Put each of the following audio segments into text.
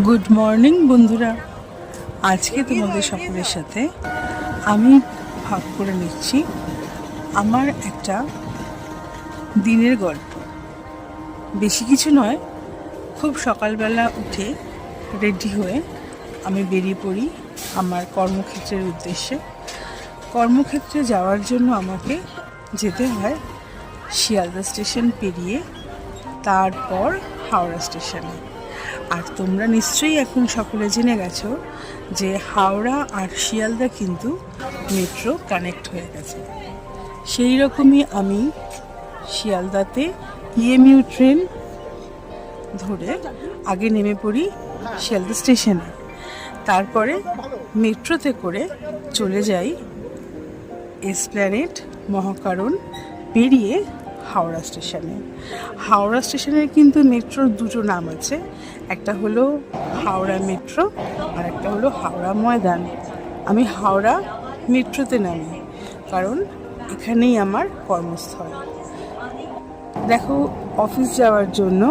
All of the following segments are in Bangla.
গুড মর্নিং বন্ধুরা। আজকে তোমাদের সকলের সাথে আমি ভাগ করে নিচ্ছি আমার একটা দিনের গল্প। বেশি কিছু নয়, খুব সকালবেলা উঠে রেডি হয়ে আমি বেরিয়ে পড়ি আমার কর্মক্ষেত্রের উদ্দেশ্যে। কর্মক্ষেত্রে যাওয়ার জন্য আমাকে যেতে হয় শিয়ালদা স্টেশন পেরিয়ে, তারপর হাওড়া স্টেশনে। আর তোমরা নিশ্চয়ই এখন সকলে জেনে গেছো যে হাওড়া আর শিয়ালদা কিন্তু মেট্রো কানেক্ট হয়ে গেছে। সেই রকমই আমি শিয়ালদাতে ইএমইউ ট্রেন ধরে আগে নেমে পড়ি শিয়ালদা স্টেশনে, তারপরে মেট্রোতে করে চলে যাই এসপ্ল্যানেড মহাকারণ পেরিয়ে হাওড়া স্টেশনে। হাওড়া স্টেশনের কিন্তু মেট্রোর দুটো নাম আছে, একটা হলো হাওড়া মেট্রো আর একটা হলো হাওড়া ময়দান। আমি হাওড়া মেট্রোতে নামি কারণ এখানেই আমার কর্মস্থল। দেখো, অফিস যাওয়ার জন্য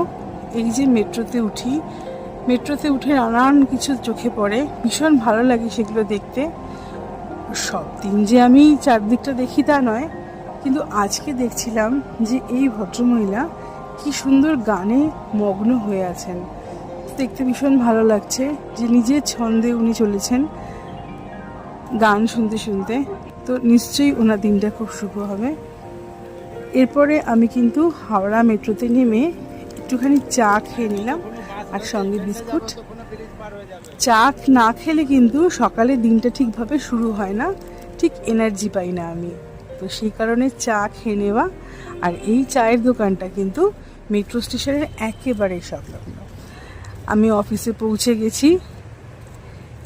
এই যে মেট্রোতে উঠে নানান কিছু চোখে পড়ে, ভীষণ ভালো লাগে সেগুলো দেখতে। সব দিন যে আমি চারদিকটা দেখি তা নয়, কিন্তু আজকে দেখছিলাম যে এই ভদ্রমহিলা কি সুন্দর গানে মগ্ন হয়ে আছেন। দেখতে ভীষণ ভালো লাগছে যে নিজের ছন্দে উনি চলেছেন গান শুনতে শুনতে। তো নিশ্চয়ই ওনার দিনটা খুব শুভ হবে। এরপরে আমি কিন্তু হাওড়া মেট্রোতে নেমে একটুখানি চা খেয়ে নিলাম আর সঙ্গে বিস্কুট। চা না খেলে কিন্তু সকালে দিনটা ঠিকভাবে শুরু হয় না, ঠিক এনার্জি পাই না আমি। তো সেই কারণে চা খেয়ে নেওয়া। আর এই চায়ের দোকানটা কিন্তু মেট্রো স্টেশনের একেবারে সংলগ্ন। আমি অফিসে পৌঁছে গেছি,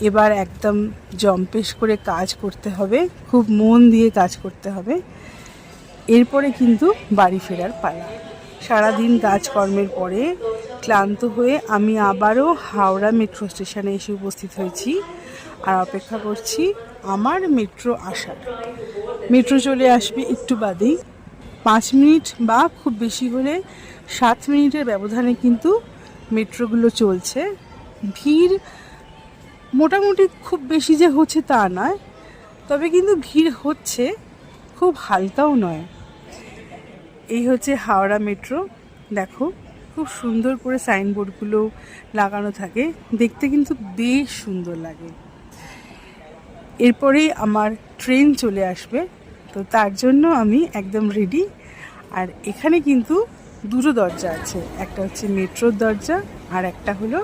এবার একদম জম্পেশ করে কাজ করতে হবে, খুব মন দিয়ে কাজ করতে হবে। এরপরে কিন্তু বাড়ি ফেরার পালা। সারাদিন কাজকর্মের পরে ক্লান্ত হয়ে আমি আবারও হাওড়া মেট্রো স্টেশনে এসে উপস্থিত হয়েছি আর অপেক্ষা করছি আমার মেট্রো আসার। মেট্রো চলে আসবে একটু বাদেই, 5 মিনিট বা খুব বেশি হলে 7 মিনিটের ব্যবধানে কিন্তু মেট্রোগুলো চলছে। ভিড় মোটামুটি খুব বেশি যে হচ্ছে তা নয়, তবে কিন্তু ভিড় হচ্ছে, খুব হালকাও নয়। এই হচ্ছে হাওড়া মেট্রো। দেখো, খুব সুন্দর করে সাইনবোর্ডগুলো লাগানো থাকে, দেখতে কিন্তু বেশ সুন্দর লাগে। এরপরেই আমার ট্রেন চলে আসবে, তো তার জন্য আমি একদম রেডি। আর এখানে কিন্তু দুটো দরজা আছে, একটা হচ্ছে মেট্রোর দরজা আর একটা হলো